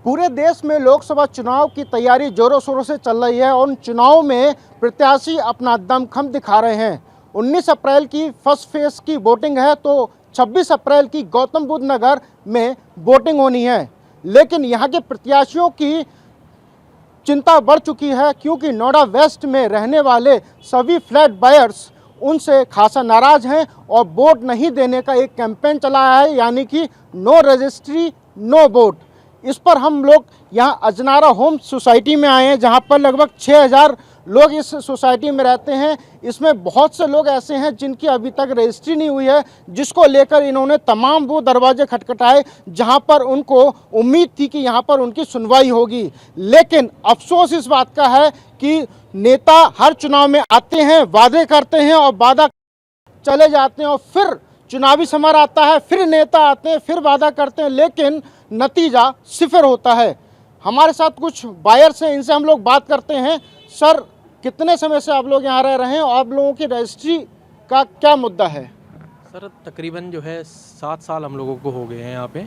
पूरे देश में लोकसभा चुनाव की तैयारी जोरों शोरों से चल रही है और उन चुनाव में प्रत्याशी अपना दमखम दिखा रहे हैं। 19 अप्रैल की फर्स्ट फेज की वोटिंग है तो 26 अप्रैल की गौतम बुद्ध नगर में वोटिंग होनी है। लेकिन यहाँ के प्रत्याशियों की चिंता बढ़ चुकी है क्योंकि नोएडा वेस्ट में रहने वाले सभी फ्लैट बायर्स उनसे खासा नाराज हैं और वोट नहीं देने का एक कैंपेन चलाया है, यानी कि नो रजिस्ट्री नो वोट। इस पर हम लोग यहाँ अजनारा होम सोसाइटी में आए हैं जहाँ पर लगभग 6000 लोग इस सोसाइटी में रहते हैं। इसमें बहुत से लोग ऐसे हैं जिनकी अभी तक रजिस्ट्री नहीं हुई है, जिसको लेकर इन्होंने तमाम वो दरवाजे खटखटाए जहाँ पर उनको उम्मीद थी कि यहाँ पर उनकी सुनवाई होगी। लेकिन अफसोस इस बात का है कि नेता हर चुनाव में आते हैं, वादे करते हैं और वादा चले जाते हैं और फिर चुनावी समर आता है, फिर नेता आते हैं, फिर वादा करते हैं, लेकिन नतीजा सिफर होता है। हमारे साथ कुछ बायर्स हैं, इनसे हम लोग बात करते हैं। सर, कितने समय से आप लोग यहाँ रह रहे हैं और आप लोगों की रजिस्ट्री का क्या मुद्दा है? सर, तकरीबन जो है 7 साल हम लोगों को हो गए हैं यहाँ पे,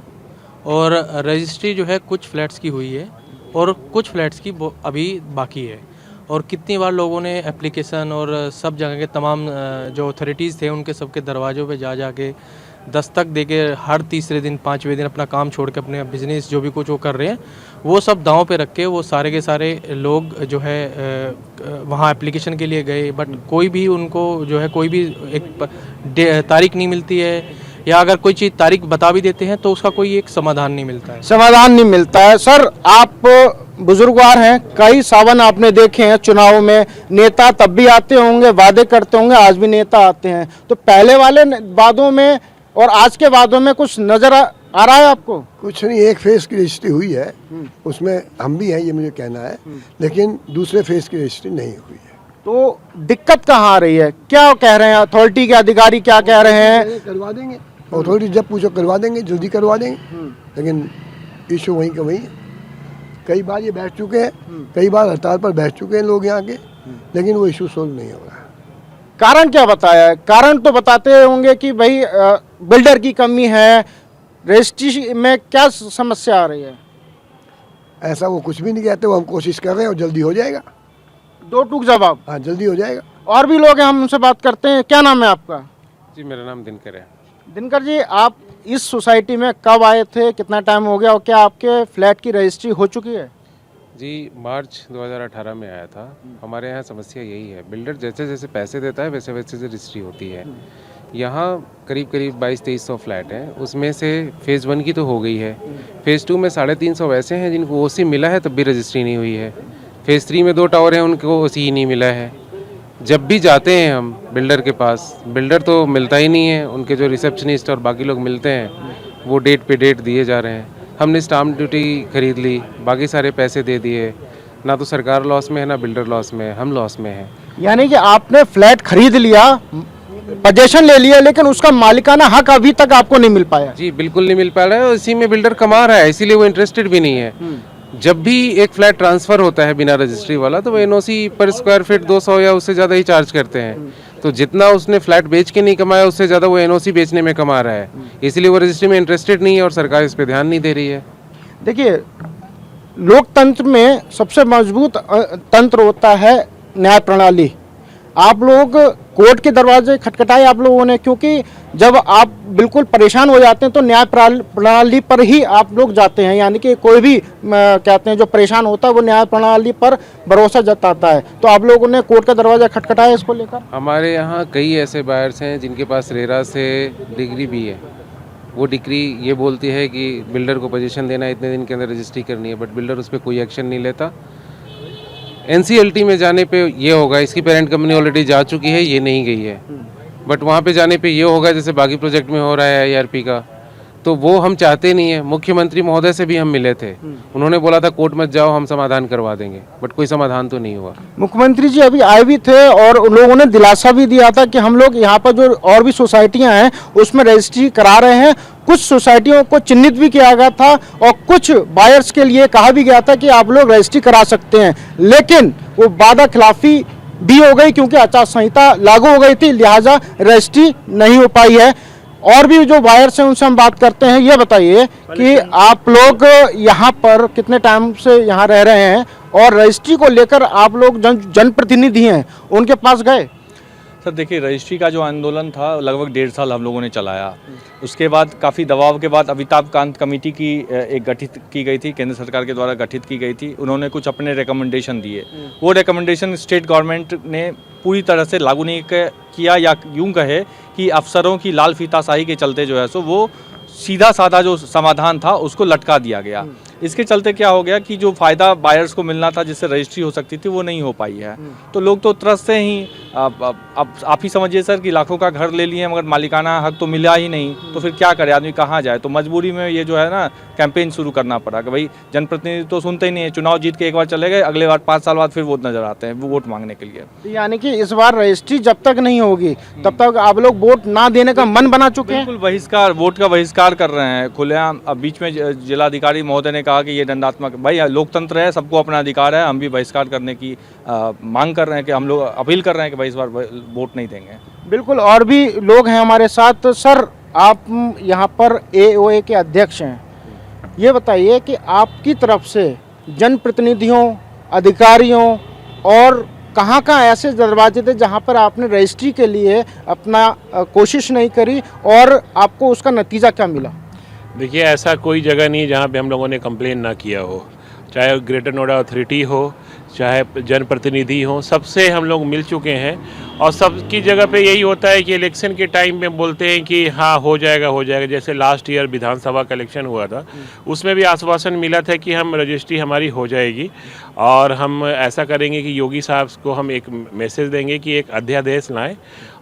और रजिस्ट्री जो है कुछ फ्लैट्स की हुई है और कुछ फ्लैट्स की अभी बाकी है। और कितनी बार लोगों ने एप्लीकेशन और सब जगह के तमाम जो अथॉरिटीज़ थे उनके सबके दरवाज़ों पे जा के दस्तक दे के हर तीसरे दिन 5वें दिन अपना काम छोड़ के अपने बिज़नेस जो भी कुछ वो कर रहे हैं वो सब दांव पे रख के वो सारे के सारे लोग जो है वहाँ एप्लीकेशन के लिए गए, बट कोई भी उनको जो है कोई भी एक तारीख नहीं मिलती है, या अगर कोई चीज़ तारीख बता भी देते हैं तो उसका कोई एक समाधान नहीं मिलता है। सर, आप बुजुर्गवार हैं, कई सावन आपने देखे हैं चुनाव में, नेता तब भी आते होंगे, वादे करते होंगे, आज भी नेता आते हैं, तो पहले वाले वादों में और आज के वादों में कुछ नजर आ रहा है आपको? कुछ नहीं, एक फेज की रजिस्ट्री हुई है, उसमें हम भी हैं, ये मुझे कहना है, लेकिन दूसरे फेज की रजिस्ट्री नहीं हुई है। तो दिक्कत कहाँ आ रही है? क्या कह रहे हैं अथॉरिटी के अधिकारी, क्या कह रहे हैं? करवा देंगे, अथॉरिटी जब पूछो करवा देंगे, जल्दी करवा देंगे, लेकिन इशू वहीं का वहीं है। कई बार ये बैठ चुके हैं, कई बार हड़ताल पर बैठ चुके हैं लोग यहाँ के, लेकिन वो इशू सोल्व नहीं हो रहा है। कारण क्या बताया है? कारण तो बताते होंगे कि भाई बिल्डर की कमी है, रजिस्ट्री में क्या समस्या आ रही है? ऐसा वो कुछ भी नहीं कहते, वो हम कोशिश कर रहे हैं और जल्दी हो जाएगा। दो टूक जवाब। हाँ, जल्दी हो जाएगा। और भी लोग हैं, हम उनसे बात करते हैं। क्या नाम है आपका? जी, मेरा नाम दिनकर है। दिनकर जी, आप इस सोसाइटी में कब आए थे, कितना टाइम हो गया और क्या आपके फ्लैट की रजिस्ट्री हो चुकी है? जी, मार्च 2018 में आया था। हमारे यहाँ समस्या यही है, बिल्डर जैसे जैसे पैसे देता है वैसे वैसे रजिस्ट्री होती है। यहाँ करीब 2200-2300 फ्लैट हैं, उसमें से फेज़ 1 की तो हो गई है, फेज़ 2 में 350 वैसे हैं जिनको ओसी मिला है तब भी रजिस्ट्री नहीं हुई है, फेज़ 3 में 2 टावर हैं उनको ओसी ही नहीं मिला है। जब भी जाते हैं हम बिल्डर के पास, बिल्डर तो मिलता ही नहीं है, उनके जो रिसेप्शनिस्ट और बाकी लोग मिलते हैं वो डेट पे डेट दिए जा रहे हैं। हमने स्टाम्प ड्यूटी खरीद ली, बाकी सारे पैसे दे दिए, ना तो सरकार लॉस में है ना बिल्डर लॉस में है, हम लॉस में हैं। यानी कि आपने फ्लैट खरीद लिया, पोजीशन ले लिया, लेकिन उसका मालिकाना हक अभी तक आपको नहीं मिल पाया? जी, बिल्कुल नहीं मिल पा रहा है, इसी में बिल्डर कमा रहा है, इसीलिए वो इंटरेस्टेड भी नहीं है। जब भी एक फ्लैट ट्रांसफ़र होता है बिना रजिस्ट्री वाला तो वो एनओसी पर स्क्वायर फीट 200 या उससे ज़्यादा ही चार्ज करते हैं, तो जितना उसने फ्लैट बेच के नहीं कमाया उससे ज़्यादा वो एनओसी बेचने में कमा रहा है, इसलिए वो रजिस्ट्री में इंटरेस्टेड नहीं है और सरकार इस पर ध्यान नहीं दे रही है। देखिए, लोकतंत्र में सबसे मजबूत तंत्र होता है न्याय प्रणाली। आप लोग कोर्ट के दरवाजे खटखटाए आप लोगों ने, क्योंकि जब आप बिल्कुल परेशान हो जाते हैं तो न्याय प्रणाली पर ही आप लोग जाते हैं, यानी कि कोई भी कहते हैं जो परेशान होता है वो न्याय प्रणाली पर भरोसा जताता है। तो आप लोगों ने कोर्ट का दरवाजा खटखटाया इसको लेकर? हमारे यहाँ कई ऐसे बायर्स हैं जिनके पास रेरा से डिग्री भी है, वो डिग्री ये बोलती है कि बिल्डर को पोजीशन देना है, इतने दिन के अंदर रजिस्ट्री करनी है, बट बिल्डर उस पर कोई एक्शन नहीं लेता। NCLT में जाने पे ये होगा, इसकी पेरेंट कंपनी ऑलरेडी जा चुकी है, ये नहीं गई है, बट वहाँ पे जाने पे ये होगा जैसे बाकी प्रोजेक्ट में हो रहा है IRP का, तो वो हम चाहते नहीं है। मुख्यमंत्री महोदय से भी हम मिले थे, उन्होंने बोला था कोर्ट मत जाओ, हम समाधान करवा देंगे, बट कोई समाधान तो नहीं हुआ। मुख्यमंत्री जी अभी आए भी थे और उन लोगों ने दिलासा भी दिया था कि हम लोग यहाँ पर जो और भी सोसाइटियाँ हैं उसमें रजिस्ट्री करा रहे हैं। कुछ सोसाइटियों को चिन्हित भी किया गया था और कुछ बायर्स के लिए कहा भी गया था कि आप लोग रजिस्ट्री करा सकते हैं, लेकिन वो वादा खिलाफी भी हो गई क्योंकि आचार संहिता लागू हो गई थी, लिहाजा रजिस्ट्री नहीं हो पाई है। और भी जो बायर्स हैं उनसे हम बात करते हैं। ये बताइए कि आप लोग यहाँ पर कितने टाइम से यहाँ रह रहे हैं और रजिस्ट्री को लेकर आप लोग जनप्रतिनिधि हैं, उनके पास गए? सर देखिए, रजिस्ट्री का जो आंदोलन था लगभग 1.5 साल हम लोगों ने चलाया। उसके बाद काफ़ी दबाव के बाद अमिताभ कांत कमेटी की एक गठित की गई थी, केंद्र सरकार के द्वारा गठित की गई थी। उन्होंने कुछ अपने रिकमेंडेशन दिए, वो रिकमेंडेशन स्टेट गवर्नमेंट ने पूरी तरह से लागू नहीं किया, या यूं कहे कि अफसरों की लाल फीताशाही के चलते जो है सो वो सीधा साधा जो समाधान था उसको लटका दिया गया। इसके चलते क्या हो गया कि जो फ़ायदा बायर्स को मिलना था, जिससे रजिस्ट्री हो सकती थी, वो नहीं हो पाई है। तो लोग तो त्रस्त से ही अब आप ही समझिए सर कि लाखों का घर ले लिए मगर मालिकाना हक तो मिला ही नहीं, तो फिर क्या करे आदमी, कहाँ जाए? तो मजबूरी में ये जो है ना कैंपेन शुरू करना पड़ा कि भाई जनप्रतिनिधि तो सुनते ही नहीं है, चुनाव जीत के एक बार चले गए, अगले बार 5 साल बाद फिर वोट नजर आते हैं वो वोट मांगने के लिए। यानी कि इस बार रजिस्ट्री जब तक नहीं होगी तब तक आप लोग वोट ना देने का मन बना चुके हैं? बिल्कुल बहिष्कार, वोट का बहिष्कार कर रहे हैं खुलेआम। अब बीच में जिलाधिकारी महोदय ने कहा कि ये दंडात्मक, भाई लोकतंत्र है, सबको अपना अधिकार है, हम भी बहिष्कार करने की मांग कर रहे हैं, कि हम लोग अपील कर रहे हैं कि भाई इस बार वोट नहीं देंगे। बिल्कुल, और भी लोग हैं हमारे साथ। सर, आप यहाँ पर AOA के अध्यक्ष हैं, ये बताइए कि आपकी तरफ से जनप्रतिनिधियों, अधिकारियों और कहाँ कहाँ ऐसे दरवाजे थे जहाँ पर आपने रजिस्ट्री के लिए अपना कोशिश नहीं करी और आपको उसका नतीजा क्या मिला? देखिए, ऐसा कोई जगह नहीं है जहाँ पे हम लोगों ने कंप्लेन ना किया हो, चाहे ग्रेटर नोएडा अथॉरिटी हो, चाहे जनप्रतिनिधि हो, सबसे हम लोग मिल चुके हैं। और सबकी जगह पे यही होता है कि इलेक्शन के टाइम में बोलते हैं कि हाँ हो जाएगा। जैसे लास्ट ईयर विधानसभा का इलेक्शन हुआ था, उसमें भी आश्वासन मिला था कि हम रजिस्ट्री हमारी हो जाएगी और हम ऐसा करेंगे कि योगी साहब को हम एक मैसेज देंगे कि एक अध्यादेश लाएं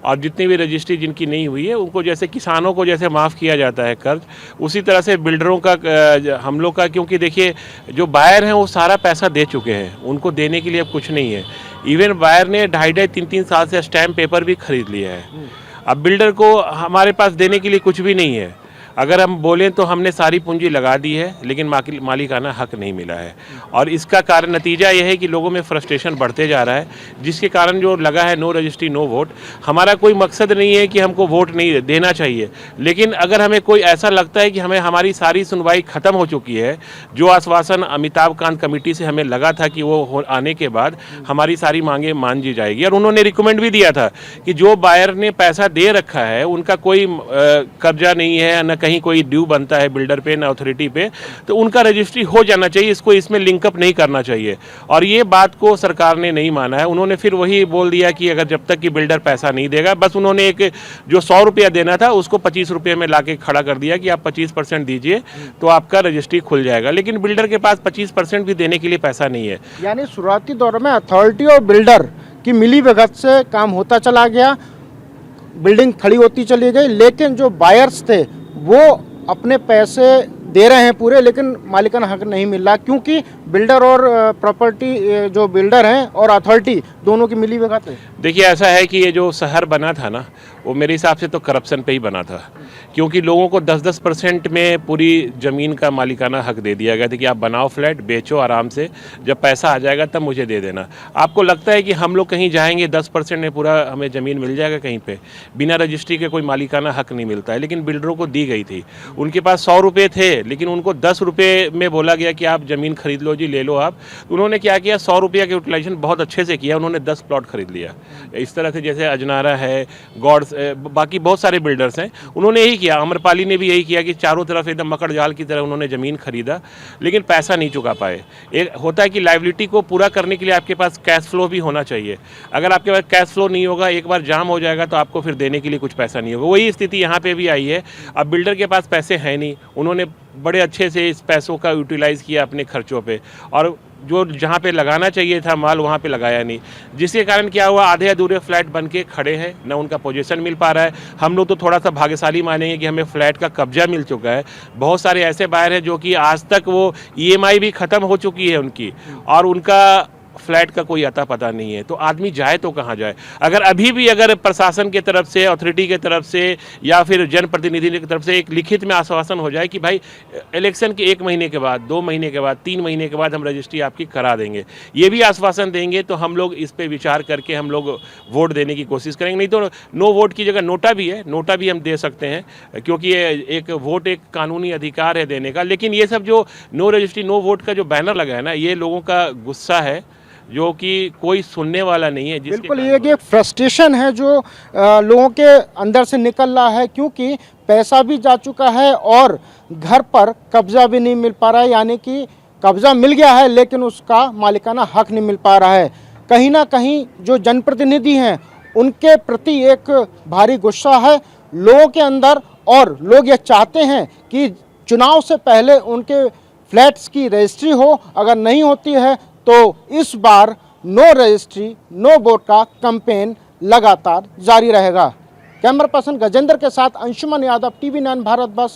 और जितनी भी रजिस्ट्री जिनकी नहीं हुई है उनको, जैसे किसानों को जैसे माफ़ किया जाता है कर्ज, उसी तरह से बिल्डरों का, हम लोग का, क्योंकि देखिए जो बायर हैं वो सारा पैसा दे चुके हैं, उनको देने के लिए अब कुछ नहीं है। इवन बायर ने 2.5-3 साल से स्टैम्प पेपर भी खरीद लिया है। अब बिल्डर को हमारे पास देने के लिए कुछ भी नहीं है। अगर हम बोलें तो हमने सारी पूंजी लगा दी है लेकिन मालिकाना हक नहीं मिला है, और इसका कारण नतीजा यह है कि लोगों में फ्रस्ट्रेशन बढ़ते जा रहा है, जिसके कारण जो लगा है नो रजिस्ट्री नो वोट। हमारा कोई मकसद नहीं है कि हमको वोट नहीं देना चाहिए, लेकिन अगर हमें कोई ऐसा लगता है कि हमारी सारी सुनवाई खत्म हो चुकी है, जो आश्वासन अमिताभ कांत कमेटी से हमें लगा था कि वो आने के बाद हमारी सारी मांगे मान जी जाएगी, और उन्होंने रिकमेंड भी दिया था कि जो बायर ने पैसा दे रखा है उनका कोई कब्जा नहीं है, न कहीं कोई ड्यू बनता है बिल्डर पे ना अथॉरिटी पे, तो उनका रजिस्ट्री हो जाना चाहिए, इसको इसमें लिंकअप नहीं करना चाहिए। और ये बात को सरकार ने नहीं माना है। उन्होंने फिर वही बोल दिया कि अगर जब तक कि बिल्डर पैसा नहीं देगा, बस उन्होंने एक जो 100 रुपया देना था उसको 25 रुपये में लाके खड़ा कर दिया कि आप 25% दीजिए तो आपका रजिस्ट्री खुल जाएगा, लेकिन बिल्डर के पास 25% भी देने के लिए पैसा नहीं है। यानी शुरुआती दौर में अथॉरिटी और बिल्डर की मिलीभगत से काम होता चला गया, बिल्डिंग खड़ी होती चली गई, लेकिन जो बायर्स थे वो अपने पैसे दे रहे हैं पूरे, लेकिन मालिकाना हक नहीं मिल रहा, क्योंकि बिल्डर और प्रॉपर्टी जो बिल्डर हैं और अथॉरिटी दोनों की मिलीभगत है। देखिए, ऐसा है कि ये जो शहर बना था ना, वो मेरे हिसाब से तो करप्शन पे ही बना था, क्योंकि लोगों को 10% में पूरी ज़मीन का मालिकाना हक दे दिया गया था कि आप बनाओ फ्लैट, बेचो आराम से, जब पैसा आ जाएगा तब मुझे दे देना। आपको लगता है कि हम लोग कहीं जाएंगे 10% में पूरा हमें ज़मीन मिल जाएगा कहीं पे? बिना रजिस्ट्री के कोई मालिकाना हक नहीं मिलता है, लेकिन बिल्डरों को दी गई थी। उनके पास 100 रुपये थे, लेकिन उनको 10 रुपये में बोला गया कि आप ज़मीन खरीद लो जी, ले लो आप। उन्होंने क्या किया, 100 रुपये का यूटिलाइजेशन बहुत अच्छे से किया, उन्होंने 10 प्लॉट खरीद लिया। इस तरह से जैसे अजनारा है, गॉड्स, बाकी बहुत सारे बिल्डर्स हैं, उन्होंने यही किया। अमरपाली ने भी यही किया कि चारों तरफ एकदम मकड़ जाल की तरह उन्होंने ज़मीन खरीदा, लेकिन पैसा नहीं चुका पाए। एक होता है कि लाइबिलिटी को पूरा करने के लिए आपके पास कैश फ्लो भी होना चाहिए। अगर आपके पास कैश फ्लो नहीं होगा, एक बार जाम हो जाएगा तो आपको फिर देने के लिए कुछ पैसा नहीं होगा। वही स्थिति यहाँ पे भी आई है। अब बिल्डर के पास पैसे हैं नहीं, उन्होंने बड़े अच्छे से इस पैसों का यूटिलाइज़ किया अपने खर्चों पे, और जो जहाँ पे लगाना चाहिए था माल वहाँ पे लगाया नहीं, जिसके कारण क्या हुआ, आधे अधूरे फ्लैट बन के खड़े हैं, ना उनका पोजीशन मिल पा रहा है। हम लोग तो थोड़ा सा भाग्यशाली मानेंगे कि हमें फ्लैट का कब्जा मिल चुका है। बहुत सारे ऐसे बायर हैं जो कि आज तक वो EMI भी ख़त्म हो चुकी है उनकी, और उनका फ्लैट का कोई अता पता नहीं है, तो आदमी जाए तो कहाँ जाए। अगर अभी भी अगर प्रशासन की तरफ से, अथॉरिटी की तरफ से या फिर जनप्रतिनिधि की तरफ से एक लिखित में आश्वासन हो जाए कि भाई इलेक्शन के 1 महीने के बाद, 2 महीने के बाद, 3 महीने के बाद हम रजिस्ट्री आपकी करा देंगे, ये भी आश्वासन देंगे तो हम लोग इस पे विचार करके हम लोग वोट देने की कोशिश करेंगे। नहीं तो नो वोट की जगह नोटा भी है, नोटा भी हम दे सकते हैं, क्योंकि ये एक वोट एक कानूनी अधिकार है देने का। लेकिन ये सब जो नो रजिस्ट्री नो वोट का जो बैनर लगा है ना, ये लोगों का गुस्सा है जो कि कोई सुनने वाला नहीं है। बिल्कुल, ये एक फ्रस्ट्रेशन है जो लोगों के अंदर से निकल रहा है, क्योंकि पैसा भी जा चुका है और घर पर कब्जा भी नहीं मिल पा रहा है, यानी कि कब्जा मिल गया है लेकिन उसका मालिकाना हक नहीं मिल पा रहा है। कहीं ना कहीं जो जनप्रतिनिधि हैं उनके प्रति एक भारी गुस्सा है लोगों के अंदर, और लोग ये चाहते हैं कि चुनाव से पहले उनके फ्लैट्स की रजिस्ट्री हो। अगर नहीं होती है तो इस बार नो रजिस्ट्री नो वोट का कैंपेन लगातार जारी रहेगा। कैमरा पर्सन गजेंद्र के साथ अंशुमन यादव, TV9 भारत बस,